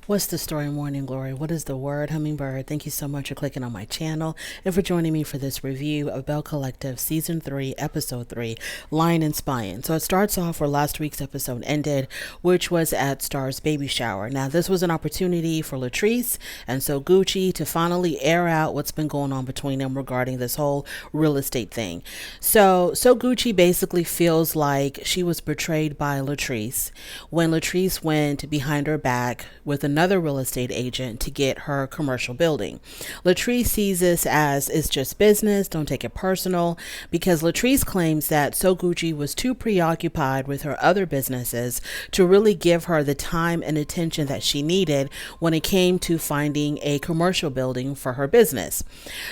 What's the story, Morning Glory? What is the word, Hummingbird? Thank you so much for clicking on my channel and for joining me for this review of BelleCollective Season 3, Episode 3, Lyin and Spyin. So it starts off where last week's episode ended, which was at Star's baby shower. Now, this was an opportunity for Latrice and So Gucci to finally air out what's been going on between them regarding this whole real estate thing. So Gucci basically feels like she was betrayed by Latrice when Latrice went behind her back with another real estate agent to get her commercial building. Latrice sees this as it's just business, don't take it personal, because Latrice claims that So Gucci was too preoccupied with her other businesses to really give her the time and attention that she needed when it came to finding a commercial building for her business.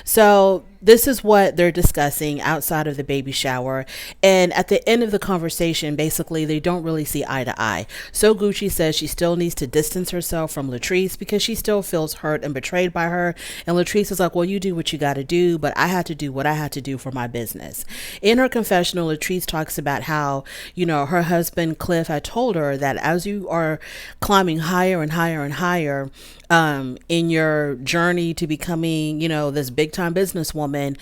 So this is what they're discussing outside of the baby shower. And at the end of the conversation, basically, they don't really see eye to eye. So Gucci says she still needs to distance herself from Latrice because she still feels hurt and betrayed by her. And Latrice is like, well, you do what you got to do, but I had to do what I had to do for my business. In her confessional, Latrice talks about how, her husband Cliff had told her that as you are climbing higher and higher and higher, in your journey to becoming, this big time businesswoman,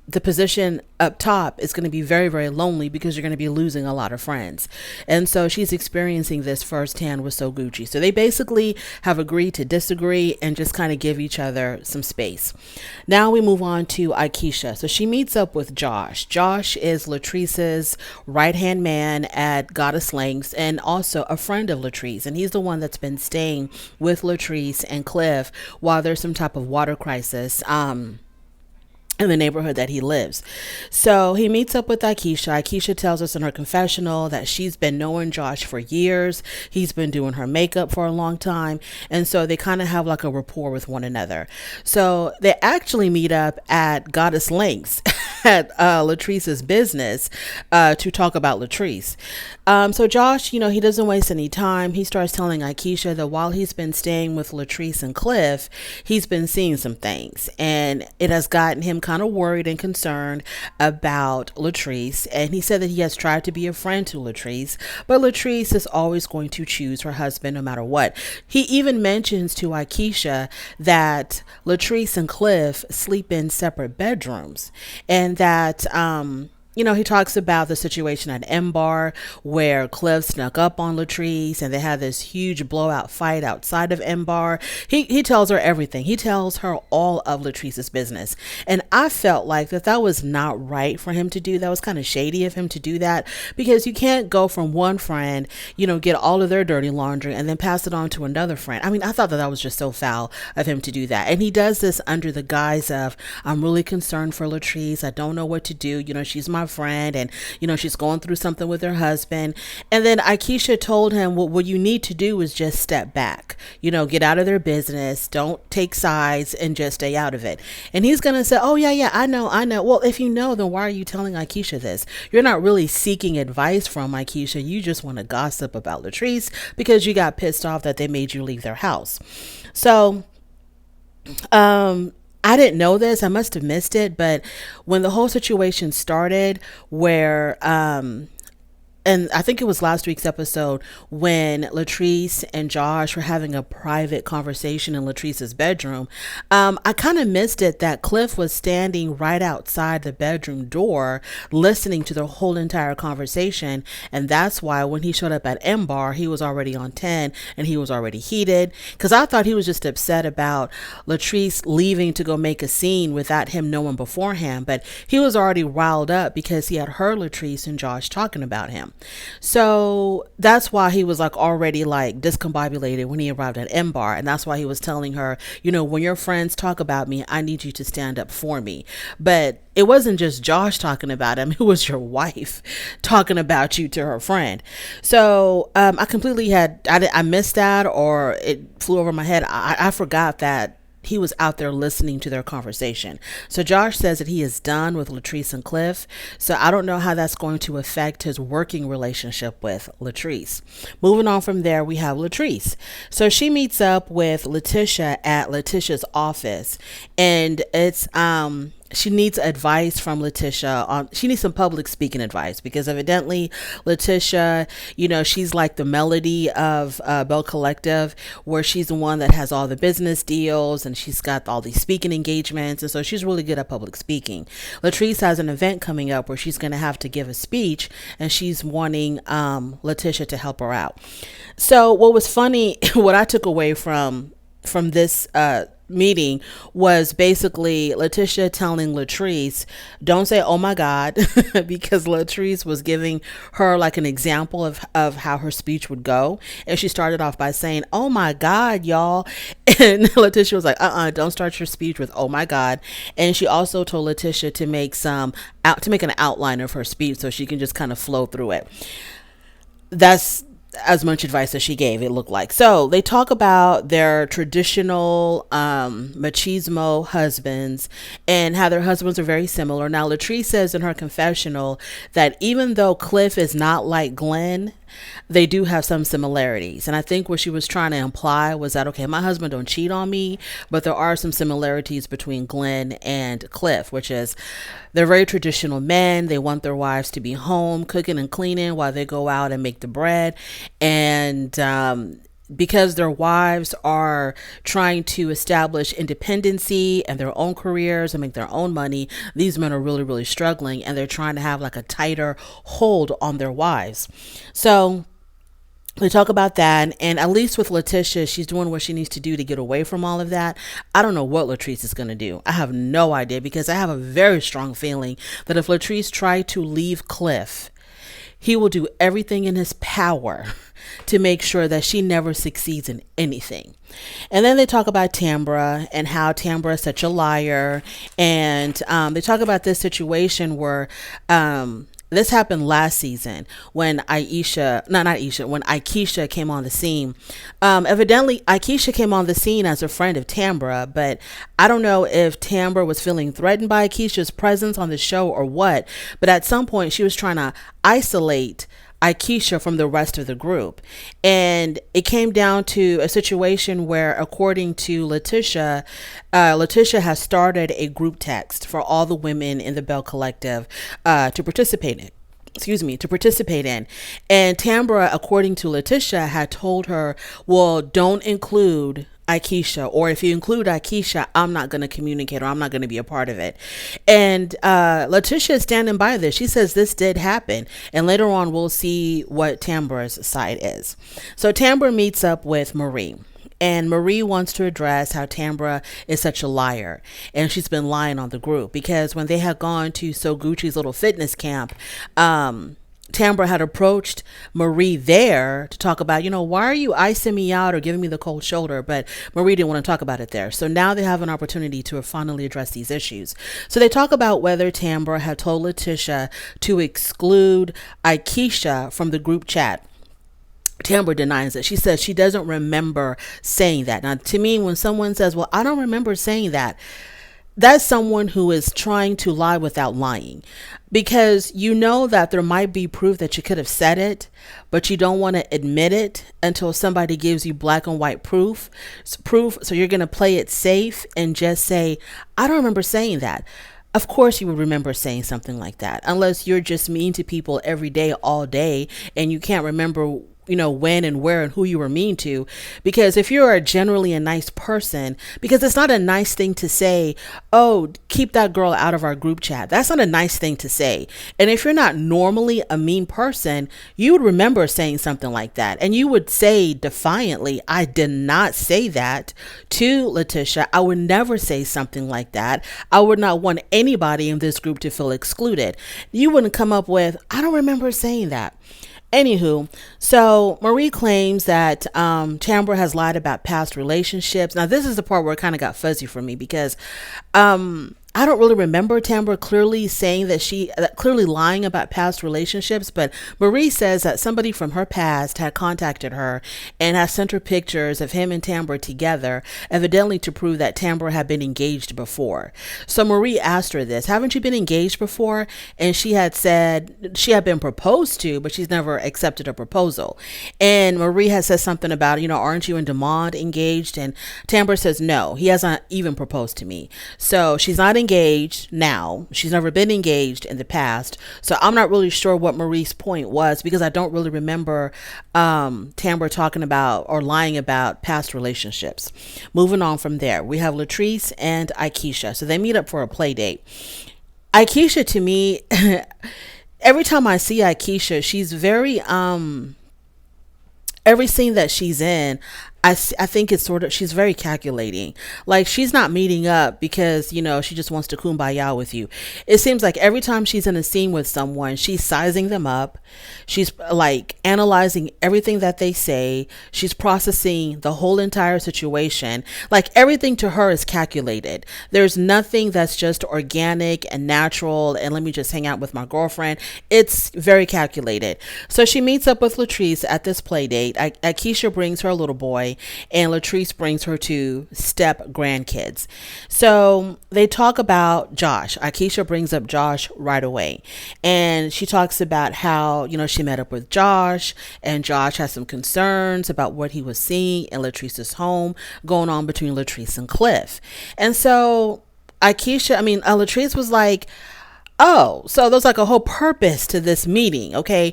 the position up top is going to be very, very lonely because you're going to be losing a lot of friends. And so she's experiencing this firsthand with So Gucci. So they basically have agreed to disagree and just kind of give each other some space. Now we move on to Akeisha. So she meets up with Josh. Josh is Latrice's right-hand man at Goddess Lengths and also a friend of Latrice. And he's the one that's been staying with Latrice and Cliff while there's some type of water crisis. In the neighborhood that he lives. So he meets up with Akeisha. Akeisha tells us in her confessional that she's been knowing Josh for years. He's been doing her makeup for a long time. And so they kind of have like a rapport with one another. So they actually meet up at Goddess Lengths at Latrice's business to talk about Latrice. So Josh, he doesn't waste any time. He starts telling Akeisha that while he's been staying with Latrice and Cliff, he's been seeing some things. And it has gotten him kind of worried and concerned about Latrice. And he said that he has tried to be a friend to Latrice, but Latrice is always going to choose her husband no matter what. He even mentions to Akeisha that Latrice and Cliff sleep in separate bedrooms and that, he talks about the situation at M Bar where Cliff snuck up on Latrice and they had this huge blowout fight outside of M Bar. He tells her everything. He tells her all of Latrice's business. And I felt like that was not right for him to do. That was kind of shady of him to do that because you can't go from one friend, get all of their dirty laundry and then pass it on to another friend. I mean, I thought that was just so foul of him to do that. And he does this under the guise of, I'm really concerned for Latrice. I don't know what to do. She's my friend and she's going through something with her husband. And then Akeisha told him, well, what you need to do is just step back, get out of their business, don't take sides and just stay out of it. And he's gonna say, oh yeah, I know. Well, if you know, then why are you telling Akeisha this? You're not really seeking advice from Akeisha. You just want to gossip about Latrice because you got pissed off that they made you leave their house. So I didn't know this. I must have missed it. But when the whole situation started where and I think it was last week's episode when Latrice and Josh were having a private conversation in Latrice's bedroom. I kind of missed it that Cliff was standing right outside the bedroom door listening to the whole entire conversation. And that's why when he showed up at M Bar, he was already on 10 and he was already heated because I thought he was just upset about Latrice leaving to go make a scene without him knowing beforehand. But he was already riled up because he had heard Latrice and Josh talking about him. So that's why he was already discombobulated when he arrived at M Bar. And that's why he was telling her, when your friends talk about me, I need you to stand up for me. But it wasn't just Josh talking about him. It was your wife talking about you to her friend. So I completely I missed that or it flew over my head. I forgot that he was out there listening to their conversation. So Josh says that he is done with Latrice and Cliff. So I don't know how that's going to affect his working relationship with Latrice. Moving on from there, we have Latrice. So she meets up with Letitia at Letitia's office, and it's she needs advice from Letitia on, she needs some public speaking advice, because evidently Letitia, she's like the Melody of BelleCollective, where she's the one that has all the business deals and she's got all these speaking engagements, and so she's really good at public speaking. Latrice has an event coming up where she's going to have to give a speech, and she's wanting Letitia to help her out. So what was funny, what I took away from this meeting was basically Letitia telling Latrice, don't say oh my god, because Latrice was giving her like an example of how her speech would go, and she started off by saying oh my god y'all, and Letitia was like don't start your speech with oh my god. And she also told Letitia to make an outline of her speech so she can just kind of flow through it. That's as much advice as she gave, it looked like. So they talk about their traditional machismo husbands and how their husbands are very similar. Now, Latrice says in her confessional that even though Cliff is not like Glenn, they do have some similarities. And I think what she was trying to imply was that, okay, my husband don't cheat on me, but there are some similarities between Glenn and Cliff, which is they're very traditional men. They want their wives to be home cooking and cleaning while they go out and make the bread. And because their wives are trying to establish independency and their own careers and make their own money, these men are really, really struggling, and they're trying to have like a tighter hold on their wives. So we talk about that, and at least with Letitia, she's doing what she needs to do to get away from all of that. I don't know what Latrice is going to do. I have no idea, because I have a very strong feeling that if Latrice tried to leave Cliff, he will do everything in his power to make sure that she never succeeds in anything. And then they talk about Tambra and how Tambra is such a liar. And they talk about this situation where this happened last season when when Aikisha came on the scene. Evidently, Aikisha came on the scene as a friend of Tambra, but I don't know if Tambra was feeling threatened by Aikisha's presence on the show or what. But at some point, she was trying to isolate Aikisha from the rest of the group. And it came down to a situation where, according to Letitia, Letitia has started a group text for all the women in the BelleCollective to participate in. And Tambra, according to Letitia, had told her, well, don't include Aikisha, or if you include Aikisha, I'm not going to communicate, or I'm not going to be a part of it. And Letitia is standing by this. She says this did happen, and later on we'll see what Tambra's side is. So Tambra meets up with Marie, and Marie wants to address how Tambra is such a liar, and she's been lying on the group, because when they had gone to So Gucci's little fitness camp, Tambra had approached Marie there to talk about, why are you icing me out or giving me the cold shoulder? But Marie didn't want to talk about it there. So now they have an opportunity to finally address these issues. So they talk about whether Tambra had told Letitia to exclude Aikisha from the group chat. Tambra denies it. She says she doesn't remember saying that. Now, to me, when someone says, well, I don't remember saying that, that's someone who is trying to lie without lying, because you know that there might be proof that you could have said it, but you don't want to admit it until somebody gives you black and white proof. So you're going to play it safe and just say, I don't remember saying that. Of course you would remember saying something like that, unless you're just mean to people every day, all day, and you can't remember when and where and who you were mean to. Because if you're generally a nice person, because it's not a nice thing to say, oh, keep that girl out of our group chat. That's not a nice thing to say. And if you're not normally a mean person, you would remember saying something like that. And you would say defiantly, I did not say that to Letitia. I would never say something like that. I would not want anybody in this group to feel excluded. You wouldn't come up with, I don't remember saying that. Anywho, so Marie claims that Tambra has lied about past relationships. Now, this is the part where it kind of got fuzzy for me, because I don't really remember Tambra clearly saying that clearly lying about past relationships, but Marie says that somebody from her past had contacted her and has sent her pictures of him and Tambra together, evidently to prove that Tambra had been engaged before. So Marie asked her this, haven't you been engaged before? And she had said she had been proposed to, but she's never accepted a proposal. And Marie has said something about, aren't you and Demond engaged? And Tambra says, no, he hasn't even proposed to me. So she's not engaged. engaged now. She's never been engaged in the past. So I'm not really sure what Marie's point was, because I don't really remember Tambra talking about or lying about past relationships. Moving on from there, we have Latrice and Aikisha. So they meet up for a play date. Aikisha, to me, every time I see Aikisha, she's very every scene that she's in, I think it's sort of, she's very calculating. Like, she's not meeting up because, she just wants to kumbaya with you. It seems like every time she's in a scene with someone, she's sizing them up. She's like analyzing everything that they say. She's processing the whole entire situation. Like, everything to her is calculated. There's nothing that's just organic and natural and let me just hang out with my girlfriend. It's very calculated. So she meets up with Latrice at this play date. Aikisha brings her little boy, and Latrice brings her two step grandkids. So they talk about Josh. Aikisha brings up Josh right away. And she talks about how, she met up with Josh, and Josh has some concerns about what he was seeing in Latrice's home going on between Latrice and Cliff. And so Latrice was like, oh, so there's like a whole purpose to this meeting. Okay,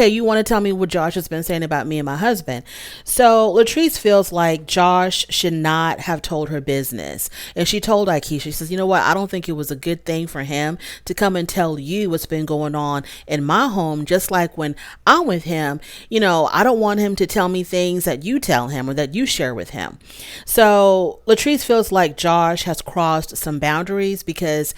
you want to tell me what Josh has been saying about me and my husband. So Latrice feels like Josh should not have told her business. And she told Aikisha, she says, you know what? I don't think it was a good thing for him to come and tell you what's been going on in my home. Just like when I'm with him, I don't want him to tell me things that you tell him or that you share with him. So Latrice feels like Josh has crossed some boundaries because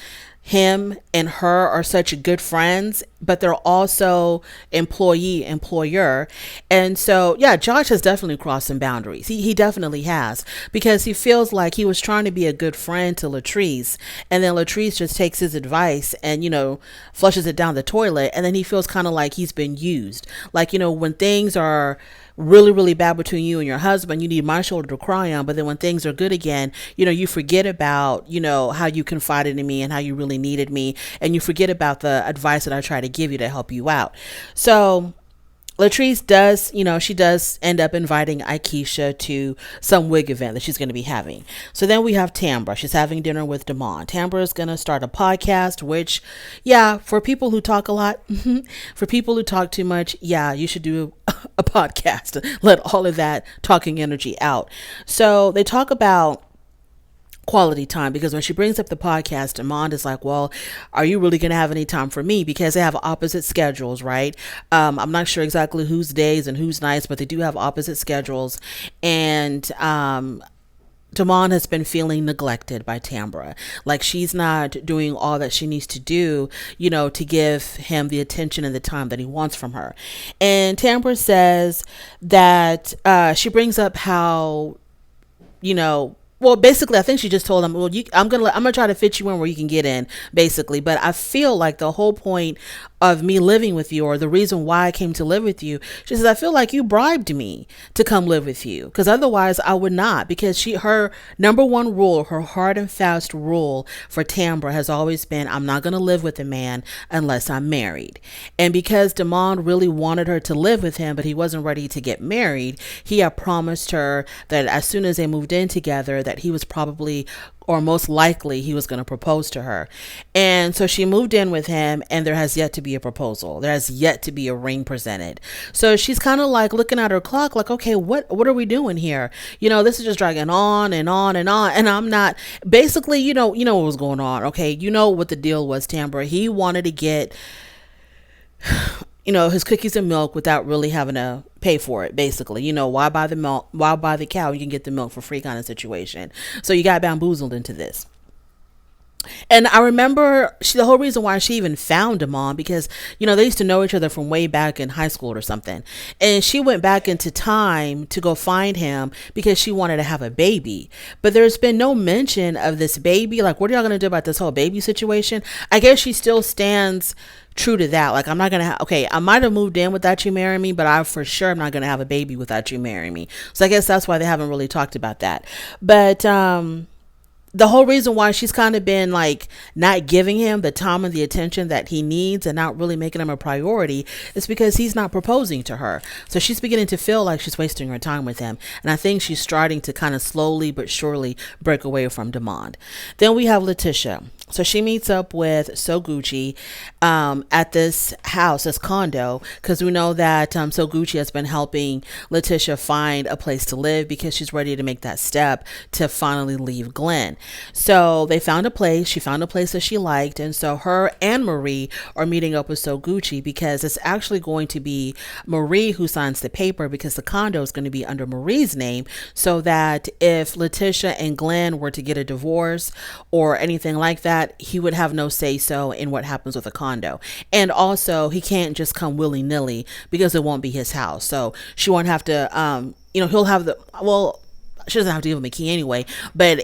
him and her are such good friends, but they're also employer. And so, yeah, Josh has definitely crossed some boundaries. He definitely has, because he feels like he was trying to be a good friend to Latrice. And then Latrice just takes his advice and, flushes it down the toilet. And then he feels kind of like he's been used. Like, when things are really, really bad between you and your husband, you need my shoulder to cry on. But then when things are good again, you forget about, how you confided in me and how you really needed me. And you forget about the advice that I try to give you to help you out. So Latrice does, she does end up inviting Aikisha to some wig event that she's going to be having. So then we have Tambra. She's having dinner with Damon. Tambra is going to start a podcast, which, yeah, for people who talk a lot, for people who talk too much, yeah, you should do a podcast. Let all of that talking energy out. So they talk about quality time, because when she brings up the podcast, Amand is like, well, are you really going to have any time for me? Because they have opposite schedules, right? I'm not sure exactly whose days and whose nights, but they do have opposite schedules. And Damon has been feeling neglected by Tambra. Like, she's not doing all that she needs to do, to give him the attention and the time that he wants from her. And Tambra says that she brings up how, well, basically, I think she just told him, well, I'm gonna try to fit you in where you can get in, basically. But I feel like the whole point of me living with you, or the reason why I came to live with you, she says, I feel like you bribed me to come live with you, because otherwise I would not. Because her number one rule, her hard and fast rule for Tambra has always been, I'm not going to live with a man unless I'm married. And because Damon really wanted her to live with him, but he wasn't ready to get married, he had promised her that as soon as they moved in together, that he was probably, or most likely, he was going to propose to her. And so she moved in with him, and there has yet to be a proposal. There has yet to be a ring presented. So she's kind of like looking at her clock like, okay, what are we doing here? This is just dragging on and on and on. And I'm not, basically, you know what was going on. Okay. You know what the deal was, Tambra. He wanted to get, his cookies and milk without really having to pay for it, basically. Why buy the milk? Why buy the cow? You can get the milk for free kind of situation. So you got bamboozled into this. And I remember the whole reason why she even found him on, because, they used to know each other from way back in high school or something. And she went back into time to go find him because she wanted to have a baby. But there's been no mention of this baby. Like, what are y'all going to do about this whole baby situation? I guess she still stands true to that. Like, I'm not going to I might have moved in without you marrying me, but I for sure am not going to have a baby without you marrying me. So I guess that's why they haven't really talked about that. But, the whole reason why she's kind of been like not giving him the time and the attention that he needs and not really making him a priority is because he's not proposing to her. So she's beginning to feel like she's wasting her time with him. And I think she's starting to kind of slowly but surely break away from Damon. Then we have Letitia. So she meets up with Soguchi at this house, this condo, because we know that Soguchi has been helping Letitia find a place to live because she's ready to make that step to finally leave Glenn. So they found a place. She found a place that she liked. And so her and Marie are meeting up with Soguchi because it's actually going to be Marie who signs the paper because the condo is going to be under Marie's name, so that if Letitia and Glenn were to get a divorce or anything like that, he would have no say so in what happens with a condo. And also, he can't just come willy nilly because it won't be his house. So she won't have to, he'll have she doesn't have to give him a key anyway, but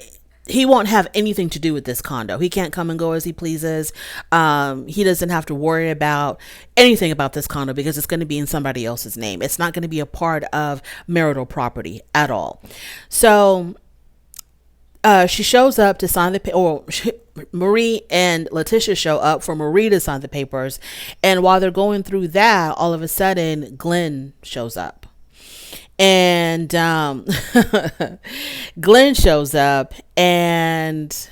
he won't have anything to do with this condo. He can't come and go as he pleases. He doesn't have to worry about anything about this condo because it's going to be in somebody else's name. It's not going to be a part of marital property at all. So she shows up to sign the Marie and Letitia show up for Marie to sign the papers. And while they're going through that, all of a sudden, Glenn shows up. And Glenn shows up, and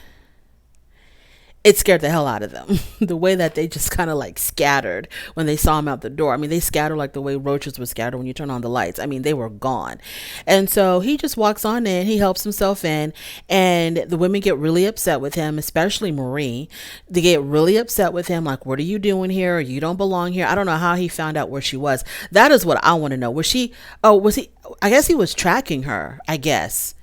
it scared the hell out of them. The way that they just kind of like scattered when they saw him out the door. I mean, they scattered like the way roaches would scatter when you turn on the lights. I mean, they were gone. And so he just walks on in, he helps himself in, and the women get really upset with him, especially Marie. They get really upset with him, like, what are you doing here? You don't belong here. I don't know how he found out where she was. That is what I want to know. Was he, I guess he was tracking her, I guess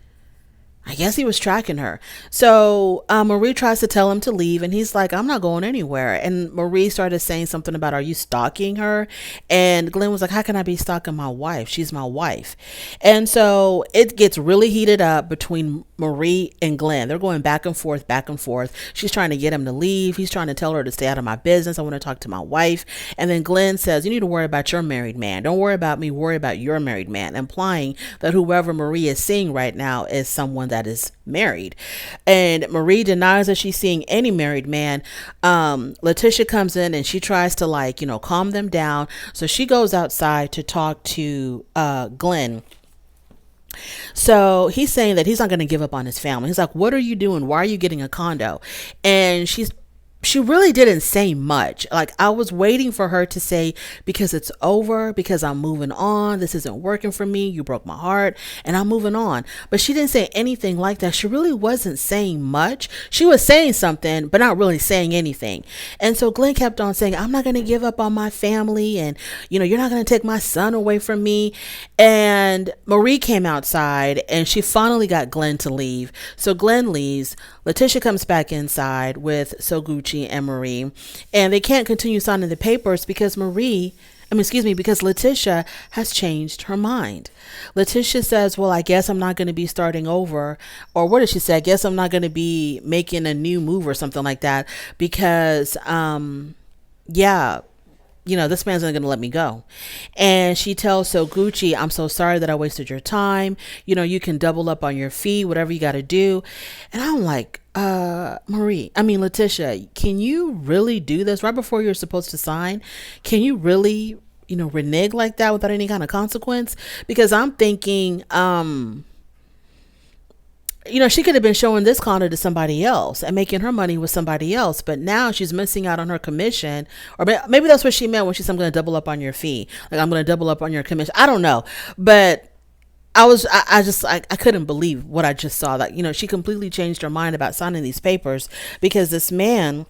he was tracking her. So Marie tries to tell him to leave, and he's like, I'm not going anywhere. And Marie started saying something about, are you stalking her? And Glenn was like, how can I be stalking my wife? She's my wife. And so it gets really heated up between Marie and Glenn. They're going back and forth, back and forth. She's trying to get him to leave. He's trying to tell her to stay out of my business. I want to talk to my wife. And then Glenn says, you need to worry about your married man. Don't worry about me. Worry about your married man, implying that whoever Marie is seeing right now is someone that is married. And Marie denies that she's seeing any married man. Letitia comes in and she tries to calm them down. So she goes outside to talk to Glenn. So he's saying that he's not going to give up on his family. He's like, what are you doing? Why are you getting a condo? And she really didn't say much. Like, I was waiting for her to say, because it's over, because I'm moving on. This isn't working for me. You broke my heart and I'm moving on. But she didn't say anything like that. She really wasn't saying much. She was saying something, but not really saying anything. And so Glenn kept on saying, I'm not going to give up on my family. And, you're not going to take my son away from me. And Marie came outside and she finally got Glenn to leave. So Glenn leaves. Letitia comes back inside with Soguchi and Marie, and they can't continue signing the papers because because Letitia has changed her mind. Letitia says, well, I guess I'm not going to be starting over. Or what did she say? I guess I'm not going to be making a new move or something like that because, this man's not going to let me go. And she tells Soguchi, I'm so sorry that I wasted your time. You can double up on your fee, whatever you got to do. And I'm like, Letitia, can you really do this right before you're supposed to sign? Can you really, renege like that without any kind of consequence? Because I'm thinking, she could have been showing this condo to somebody else and making her money with somebody else, but now she's missing out on her commission. Or maybe that's what she meant when she said, I'm going to double up on your fee. Like, I'm going to double up on your commission. I don't know. But I couldn't believe what I just saw. That, she completely changed her mind about signing these papers because this man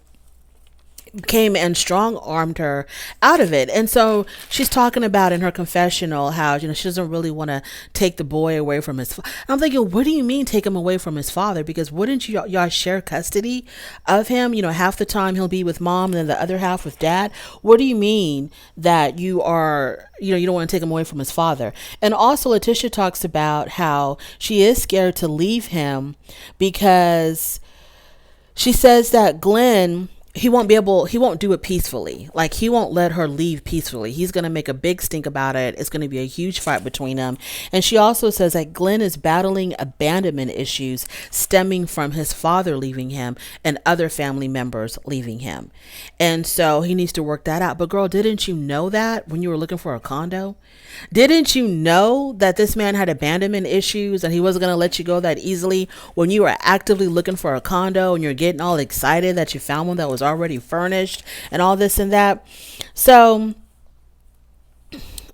came and strong armed her out of it. And so she's talking about in her confessional how, she doesn't really want to take the boy away from his father. I'm thinking, what do you mean take him away from his father? Because wouldn't y'all share custody of him? Half the time he'll be with mom and then the other half with dad. What do you mean that you are, you don't want to take him away from his father? And also Letitia talks about how she is scared to leave him because she says that Glenn he won't do it peacefully. Like, he won't let her leave peacefully. He's going to make a big stink about it. It's going to be a huge fight between them. And she also says that Glenn is battling abandonment issues stemming from his father leaving him and other family members leaving him. And so he needs to work that out. But girl, didn't you know that when you were looking for a condo? Didn't you know that this man had abandonment issues and he wasn't going to let you go that easily when you were actively looking for a condo and you're getting all excited that you found one that was already furnished and all this and that? So,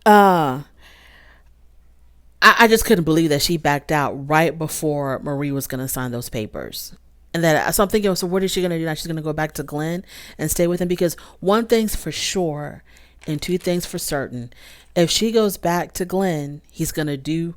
I just couldn't believe that she backed out right before Marie was going to sign those papers. And that, so I'm thinking, so what is she going to do now? She's going to go back to Glenn and stay with him, because one thing's for sure and two things for certain. If she goes back to Glenn, he's going to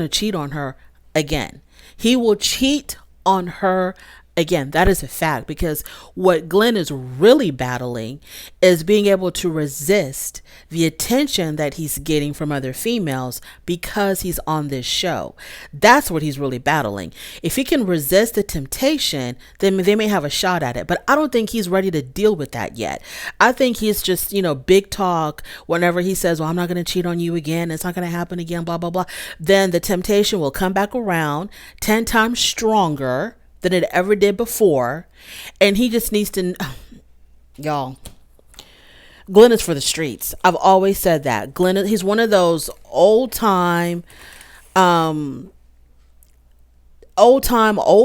cheat on her again. He will cheat on her again. That is a fact, because what Glenn is really battling is being able to resist the attention that he's getting from other females because he's on this show. That's what he's really battling. If he can resist the temptation, then they may have a shot at it. But I don't think he's ready to deal with that yet. I think he's just, big talk whenever he says, well, I'm not going to cheat on you again. It's not going to happen again, blah, blah, blah. Then the temptation will come back around 10 times stronger than it ever did before. And he just needs to, y'all, Glenn is for the streets. I've always said that. Glenn, he's one of those old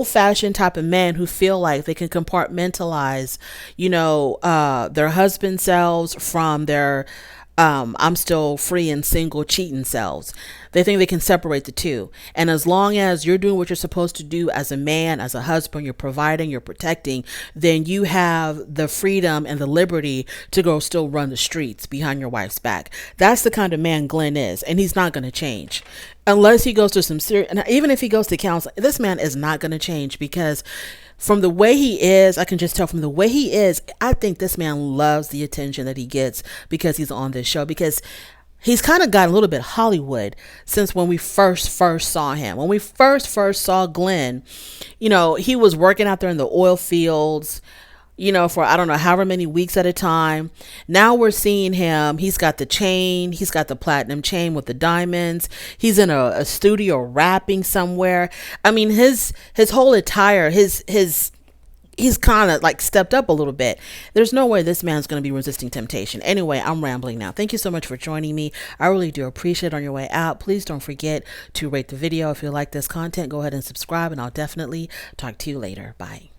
fashioned type of men who feel like they can compartmentalize, their husband selves from their I'm still free and single cheating selves. They think they can separate the two. And as long as you're doing what you're supposed to do as a man, as a husband, you're providing, you're protecting, then you have the freedom and the liberty to go still run the streets behind your wife's back. That's the kind of man Glenn is. And he's not going to change unless he goes to some serious, and even if he goes to counseling, this man is not going to change, because from the way he is, I can just tell from the way he is, I think this man loves the attention that he gets because he's on this show, because he's kind of gotten a little bit Hollywood since when we first saw him. When we first saw Glenn, he was working out there in the oil fields, for I don't know however many weeks at a time. Now we're seeing him. He's got the chain. He's got the platinum chain with the diamonds. He's in a studio rapping somewhere. I mean, his whole attire, he's kind of like stepped up a little bit. There's no way this man's going to be resisting temptation. Anyway, I'm rambling now. Thank you so much for joining me. I really do appreciate it. On your way out, please don't forget to rate the video. If you like this content, go ahead and subscribe, and I'll definitely talk to you later. Bye.